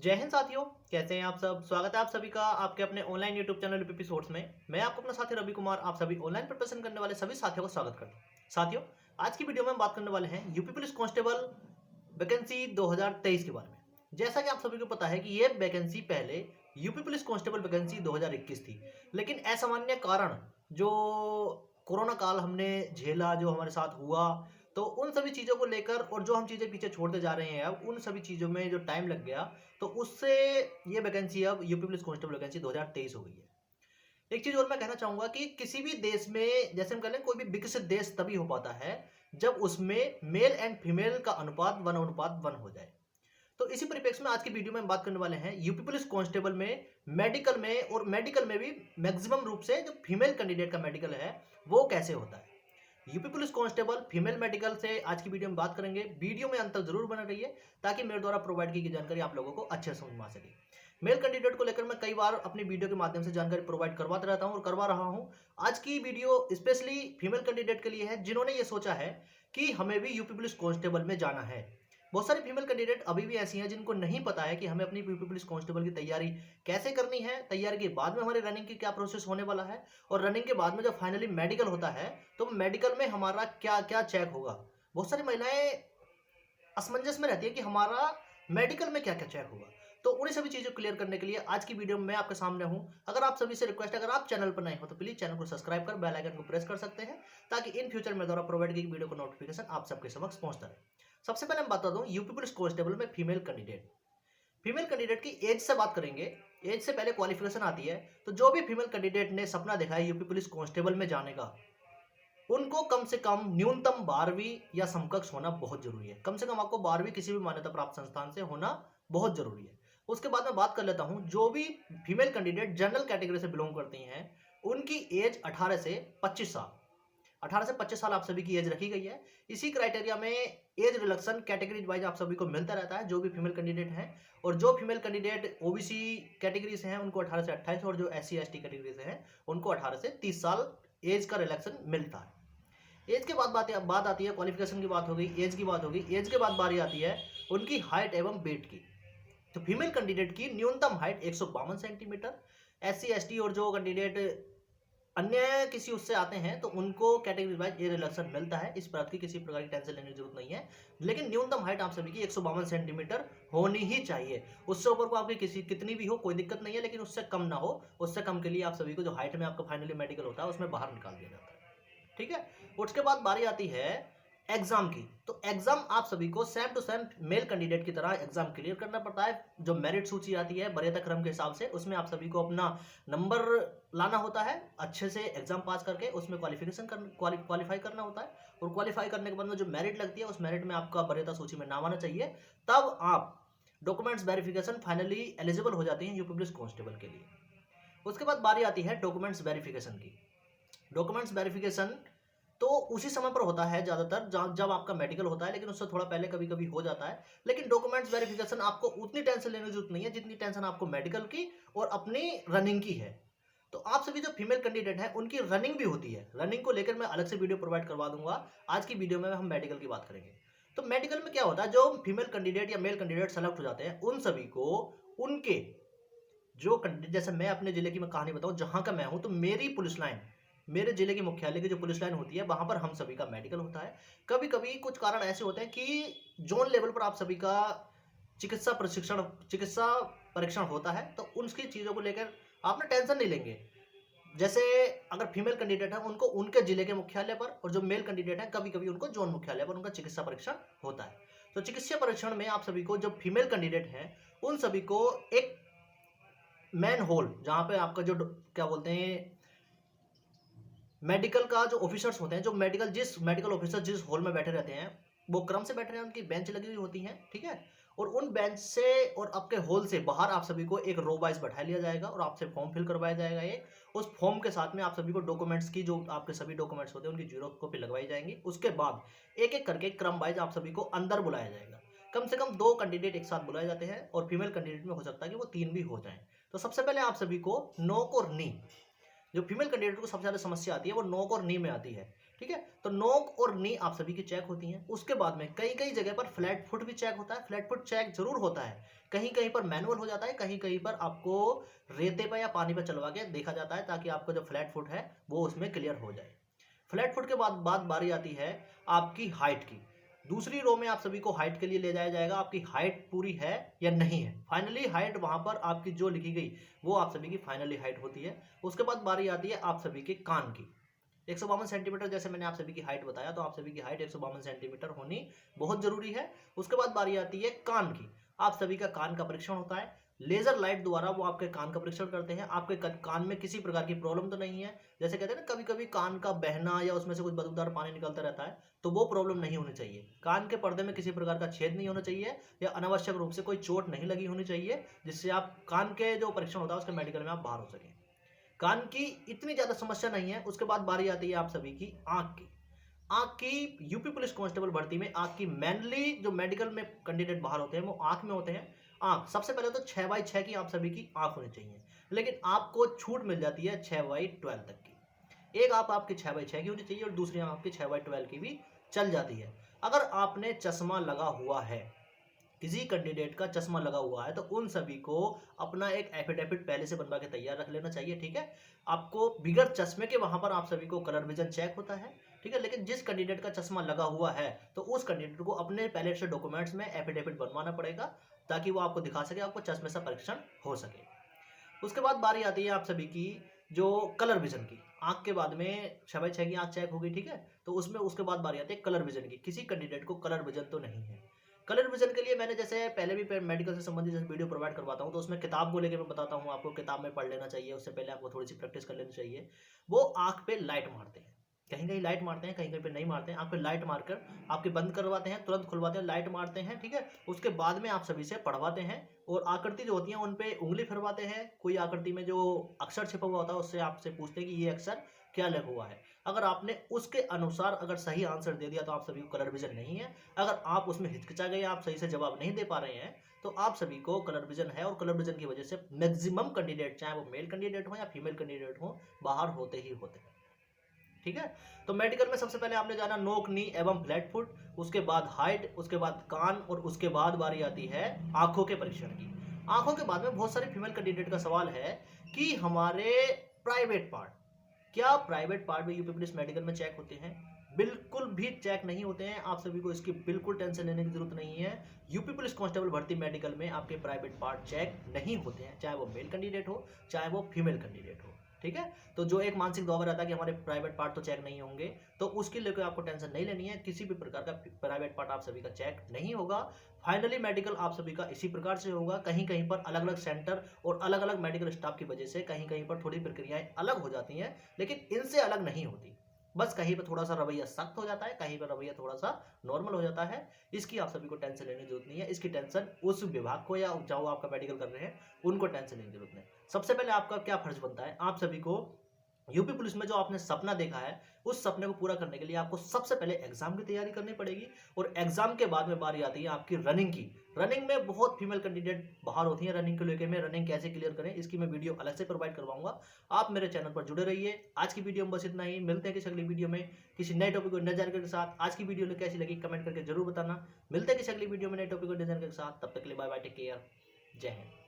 जय हिंद साथियों। कैसे हैं आप सब। स्वागत है आप सभी का आपके अपने online YouTube channel UPP source में। मैं आपको अपना साथी रवि कुमार आप सभी ऑनलाइन प्रिपरेशन करने वाले सभी साथियों को स्वागत करता हूं। साथियों, आज की वीडियो में हम बात करने वाले हैं यूपी पुलिस कांस्टेबल वैकेंसी 2023 के बारे में। जैसा कि आप सभी को पता है कि ये वैकेंसी पहले यूपी पुलिस कांस्टेबल वैकेंसी 2021 थी, लेकिन असामान्य कारण जो कोरोना काल हमने झेला, जो हमारे साथ हुआ, तो उन सभी चीज़ों को लेकर और जो हम चीज़ें पीछे छोड़ते जा रहे हैं, अब उन सभी चीज़ों में जो टाइम लग गया, तो उससे ये वैकेंसी अब यूपी पुलिस कांस्टेबल वैकेंसी 2023 हो गई है। एक चीज़ और मैं कहना चाहूँगा कि किसी भी देश में, जैसे हम कह लें, कोई भी विकसित देश तभी हो पाता है जब उसमें मेल एंड फीमेल का अनुपात 1:1 हो जाए। तो इसी परिप्रेक्ष्य में आज की वीडियो में हम बात करने वाले हैं यूपी पुलिस कांस्टेबल में, मेडिकल में, और मेडिकल में भी मैक्सिमम रूप से जो फीमेल कैंडिडेट का मेडिकल है वो कैसे होता है। UP police constable female medical से आज की वीडियो में बात करेंगे। वीडियो में अंत तक जरूर बने रहिए ताकि मेरे द्वारा प्रोवाइड की गई जानकारी आप लोगों को अच्छे से समझ में आ सके। मेल कैंडिडेट को लेकर मैं कई बार अपनी वीडियो के माध्यम से जानकारी प्रोवाइड करवाता रहता हूं और करवा रहा हूं। आज की वीडियो स्पेशली फीमेल कैंडिडेट के लिए है जिन्होंने ये सोचा है कि हमें भी यूपी पुलिस कांस्टेबल में जाना है। बहुत सारे फीमेल कैंडिडेट अभी भी ऐसी हैं जिनको नहीं पता है कि हमें अपनी यूपी पुलिस कांस्टेबल की तैयारी कैसे करनी है, तैयारी के बाद में हमारी रनिंग की क्या प्रोसेस होने वाला है, और रनिंग के बाद में जब फाइनली मेडिकल होता है तो मेडिकल में हमारा क्या क्या चेक होगा। बहुत सारी महिलाएं असमंजस में रहती है कि हमारा मेडिकल में क्या क्या चेक होगा। तो उन्हीं सभी चीज़ों को क्लियर करने के लिए आज की वीडियो में मैं आपके सामने हूं। अगर आप सभी से रिक्वेस्ट है, अगर आप चैनल पर नए हो तो प्लीज चैनल को सब्सक्राइब कर बेल आइकन को प्रेस कर सकते हैं ताकि इन फ्यूचर में द्वारा प्रोवाइड की वीडियो को नोटिफिकेशन आप सबके समक्ष पहुंचता रहे। सबसे पहले मैं बता दूं यूपी पुलिस कांस्टेबल में फीमेल कैंडिडेट। फीमेल कैंडिडेट की एज से बात करेंगे। एज से पहले क्वालिफिकेशन आती है। तो जो भी फीमेल कैंडिडेट ने सपना देखा है यूपी पुलिस कांस्टेबल में जाने का, उनको कम से कम न्यूनतम 12वीं या समकक्ष होना बहुत जरूरी है। कम से कम आपको 12वीं किसी भी मान्यता प्राप्त संस्थान से होना बहुत जरूरी है। उसके बाद मैं बात कर लेता हूं जो भी फीमेल कैंडिडेट जनरल कैटेगरी से बिलोंग करती हैं, उनकी एज 18 से 25 साल। 18 से 25 साल आप सभी की एज रखी गई है। इसी क्राइटेरिया में एज रिलक्शन कैटेगरी वाइज आप सभी को मिलता रहता है जो भी फीमेल कैंडिडेट हैं। और जो फीमेल कैंडिडेट ओबीसी कैटेगरी से हैं उनको 18 से 28, और जो एससी एसटी कैटेगरी से हैं उनको 18 से 30 साल एज का रिलक्शन मिलता है। एज के बाद बात आती है, क्वालिफिकेशन की बात हो गई, एज की बात हो गई। एज के बाद बारी आती है उनकी हाइट एवं वेट की। तो फीमेल कैंडिडेट की न्यूनतम हाइट 152 सेंटीमीटर। एससी एसटी और जो कैंडिडेट अन्य किसी उससे आते हैं तो उनको कैटेगरी वाइज ये रिलक्शन मिलता है। इस बात की किसी प्रकार की टेंशन लेने की जरूरत नहीं है, लेकिन न्यूनतम हाइट आप सभी की 152 सेंटीमीटर होनी ही चाहिए। उससे ऊपर को आपकी किसी कितनी भी हो कोई दिक्कत नहीं है, लेकिन उससे कम ना हो। उससे कम के लिए आप सभी को जो हाइट में आपका फाइनली मेडिकल होता है उसमें बाहर निकाल दिया जाता है। ठीक है। उसके बाद बारी आती है एग्जाम की। तो एग्जाम आप सभी को same to same male candidate की तरह एग्जाम क्लियर करना पड़ता है। जो मेरिट सूची आती है वरीयता क्रम के हिसाब से, उसमें आप सभी को अपना नंबर लाना होता है। अच्छे से एग्जाम पास करके उसमें क्वालिफिकेशन क्वालिफाई करना होता है। और क्वालिफाई करने के बाद में जो मेरिट लगती है उस मेरिट में आपका वरीयता सूची में नाम आना चाहिए। तब आप डॉक्यूमेंट्स वेरिफिकेशन फाइनली एलिजिबल हो जाती हैं यूपी पुलिस कांस्टेबल के लिए। उसके बाद बारी आती है डॉक्यूमेंट्स वेरिफिकेशन की। डॉक्यूमेंट्स वेरिफिकेशन तो उसी समय पर होता है ज़्यादातर जब आपका मेडिकल होता है, लेकिन उससे थोड़ा पहले कभी कभी हो जाता है। लेकिन डॉक्यूमेंट्स वेरिफिकेशन आपको उतनी टेंशन लेने की जरूरत नहीं है जितनी टेंशन आपको मेडिकल की और अपनी रनिंग की है। तो आप सभी जो फीमेल कैंडिडेट हैं उनकी रनिंग भी होती है। रनिंग को लेकर मैं अलग से वीडियो प्रोवाइड करवा दूंगा। आज की वीडियो में हम मेडिकल की बात करेंगे। तो मेडिकल में क्या होता है, जो फीमेल कैंडिडेट या मेल कैंडिडेट सेलेक्ट हो जाते हैं उन सभी को उनके जो जैसे मैं अपने जिले की मैं कहानी बताऊं, जहां का मैं हूं, तो मेरी पुलिस लाइन, मेरे जिले के मुख्यालय की जो पुलिस लाइन होती है वहां पर हम सभी का मेडिकल होता है। कभी कभी कुछ कारण ऐसे होते हैं कि जोन लेवल पर आप सभी का चिकित्सा परीक्षण होता है। तो उनकी चीज़ों को लेकर आप ना टेंशन नहीं लेंगे। जैसे अगर फीमेल कैंडिडेट है उनको उनके जिले के मुख्यालय पर, और जो मेल कैंडिडेट है कभी कभी उनको जोन मुख्यालय पर उनका चिकित्सा परीक्षण होता है। तो चिकित्सा परीक्षण में आप सभी को, जो फीमेल कैंडिडेट हैं उन सभी को एक मैन होल, जहाँ पे आपका जो क्या बोलते हैं मेडिकल का जो ऑफिसर्स होते हैं, जो मेडिकल ऑफिसर जिस हॉल में बैठे रहते हैं वो क्रम से बैठे हैं, उनकी बेंच लगी हुई होती हैं। ठीक है। और उन बेंच से और आपके हॉल से बाहर आप सभी को एक रो वाइज बैठा लिया जाएगा और आपसे फॉर्म फिल करवाया जाएगा। एक उस फॉर्म के साथ में आप सभी को डॉक्यूमेंट्स की, जो आपके सभी डॉक्यूमेंट्स होते हैं उनकी जीरो कॉपी लगवाई जाएंगी। उसके बाद एक एक करके क्रम वाइज आप सभी को अंदर बुलाया जाएगा। कम से कम 2 कैंडिडेट एक साथ बुलाए जाते हैं, और फीमेल कैंडिडेट में हो सकता है कि वो 3 भी हो जाएं। तो सबसे पहले आप सभी को नोक और नी, जो फीमेल कैंडिडेट को सबसे ज्यादा समस्या आती है वो नोक और नी में आती है। ठीक है। तो नोक और नी आप सभी की चेक होती हैं। उसके बाद में कई कई जगह पर फ्लैट फुट भी चेक होता है। फ्लैट फुट चेक जरूर होता है, कहीं कहीं पर मैनुअल हो जाता है, कहीं कहीं पर आपको रेते पर या पानी पर चलवा के देखा जाता है, ताकि आपका जो फ्लैट फुट है वो उसमें क्लियर हो जाए। फ्लैट फुट के बाद बारी आती है आपकी हाइट की। दूसरी रो में आप सभी को हाइट के लिए ले जाया जाएगा, आपकी हाइट पूरी है या नहीं है। फाइनली हाइट वहां पर आपकी जो लिखी गई वो आप सभी की फाइनली हाइट होती है। उसके बाद बारी आती है आप सभी के कान की। 152 सेंटीमीटर जैसे मैंने आप सभी की हाइट बताया, तो आप सभी की हाइट 152 सेंटीमीटर होनी बहुत जरूरी है। उसके बाद बारी आती है कान की। आप सभी का कान का परीक्षण होता है, लेजर लाइट द्वारा वो आपके कान का परीक्षण करते हैं। आपके कान में किसी प्रकार की प्रॉब्लम तो नहीं है, जैसे कहते हैं ना कभी कभी कान का बहना या उसमें से कुछ बदबूदार पानी निकलता रहता है, तो वो प्रॉब्लम नहीं होनी चाहिए। कान के पर्दे में किसी प्रकार का छेद नहीं होना चाहिए, या अनावश्यक रूप से कोई चोट नहीं लगी होनी चाहिए, जिससे आप कान के जो परीक्षण होता है उसके मेडिकल में आप बाहर हो सकें। कान की इतनी ज्यादा समस्या नहीं है। उसके बाद बारी आती है आप सभी की आंख की। आंख की यूपी पुलिस कांस्टेबल भर्ती में आंख की मेनली जो मेडिकल में कैंडिडेट बाहर होते हैं वो आंख में होते हैं। आंख सबसे पहले तो 6/6 की आप सभी की आंख होनी चाहिए, लेकिन आपको छूट मिल जाती है 6/12 तक की। एक आप आपकी 6/6 की होनी चाहिए और दूसरी आपकी 6/12 की भी चल जाती है। अगर आपने चश्मा लगा हुआ है, किसी कैंडिडेट का चश्मा लगा हुआ है, तो उन सभी को अपना एक एफिडेविट पहले से बनवा के तैयार रख लेना चाहिए। ठीक है, आपको बिगर चश्मे के वहां पर आप सभी को कलर विजन चेक होता है। ठीक है, लेकिन जिस कैंडिडेट का चश्मा लगा हुआ है तो उस कैंडिडेट को अपने पहले से डॉक्यूमेंट्स में एफिडेविट बनवाना पड़ेगा, ताकि वो आपको दिखा सके, आपको चश्मे से परीक्षण हो सके। उसके बाद बारी आती है आप सभी की जो कलर विजन की। आंख के बाद में 6/6 की आंख चेक हो गई, ठीक है, तो उसमें उसके बाद बारी आती है कलर विजन की। किसी कैंडिडेट को कलर विजन तो नहीं है। कलर विजन के लिए मैंने जैसे पहले भी मेडिकल से संबंधित जैसे वीडियो प्रोवाइड करवाता हूँ, तो उसमें किताब को लेकर मैं बताता हूँ आपको, किताब में पढ़ लेना चाहिए, उससे पहले आपको थोड़ी सी प्रैक्टिस कर लेनी चाहिए। वो आंख पे लाइट मारते हैं, कहीं कहीं लाइट मारते हैं, कहीं कहीं पे नहीं मारते हैं। आंख पे लाइट मारकर आपके बंद करवाते हैं, तुरंत खुलवाते हैं, लाइट मारते हैं। ठीक है, उसके बाद में आप सभी से पढ़वाते हैं, और आकृति जो होती है उन पे उंगली फिरवाते हैं। कोई आकृति में जो अक्षर छिपा हुआ होता है उससे आपसे पूछते हैं कि ये अक्षर क्या लिखा हुआ है। अगर आपने उसके अनुसार अगर सही आंसर दे दिया तो आप सभी को कलर विजन नहीं है। अगर आप उसमें हिचकिचा गए, आप सही से जवाब नहीं दे पा रहे हैं, तो आप सभी को कलर विजन है। और कलर विजन की वजह से मैक्सिमम कैंडिडेट, चाहे वो मेल कैंडिडेट हो या फीमेल कैंडिडेट हो, बाहर होते ही होते हैं। ठीक है, तो मेडिकल में सबसे पहले आपने जाना नोक, नी एवं फ्लैट फुट, उसके बाद हाइट, उसके बाद कान, और उसके बाद बारी आती है आंखों के परीक्षण की। आंखों के बाद में बहुत सारे फीमेल कैंडिडेट का सवाल है कि हमारे प्राइवेट पार्ट, क्या प्राइवेट पार्ट भी यूपी पुलिस मेडिकल में चेक होते हैं? बिल्कुल भी चेक नहीं होते हैं। आप सभी को इसकी बिल्कुल टेंशन लेने की जरूरत नहीं है। यूपी पुलिस कांस्टेबल भर्ती मेडिकल में आपके प्राइवेट पार्ट चेक नहीं होते हैं, चाहे वो मेल कैंडिडेट हो चाहे वो फीमेल कैंडिडेट हो। ठीक है, तो जो एक मानसिक दबाव रहता है कि हमारे प्राइवेट पार्ट तो चेक नहीं होंगे, तो उसके लेकर आपको टेंशन नहीं लेनी है। किसी भी प्रकार का प्राइवेट पार्ट आप सभी का चेक नहीं होगा। फाइनली मेडिकल आप सभी का इसी प्रकार से होगा। कहीं कहीं पर अलग अलग सेंटर और अलग अलग मेडिकल स्टाफ की वजह से कहीं कहीं पर थोड़ी प्रक्रियाएं अलग हो जाती हैं, लेकिन इनसे अलग नहीं होती। बस कहीं पर थोड़ा सा रवैया सख्त हो जाता है, कहीं पर रवैया थोड़ा सा नॉर्मल हो जाता है। इसकी आप सभी को टेंशन लेने की जरूरत नहीं है। इसकी टेंशन उस विभाग को या जो आपका मेडिकल कर रहे हैं उनको टेंशन लेने की जरूरत नहीं। सबसे पहले आपका क्या फर्ज बनता है, आप सभी को यूपी पुलिस में जो आपने सपना देखा है उस सपने को पूरा करने के लिए आपको सबसे पहले एग्जाम की तैयारी करनी पड़ेगी। और एग्जाम के बाद में बारी आती है आपकी रनिंग की। रनिंग में बहुत फीमेल कैंडिडेट बाहर होती हैं। रनिंग को लेकर मैं रनिंग कैसे क्लियर करें इसकी मैं वीडियो अलग से प्रोवाइड करवाऊंगा। आप मेरे चैनल पर जुड़े रहिए। आज की वीडियो में बस इतना ही। मिलते हैं किसी अगली वीडियो में किसी नए टॉपिक को नए जानकारी के साथ। आज की वीडियो कैसी लगी कमेंट करके जरूर बताना। मिलते हैं किसी अगली वीडियो में नए टॉपिक को नए जानकारी के साथ। तब तक के लिए बाय बाय, टेक केयर, जय हिंद।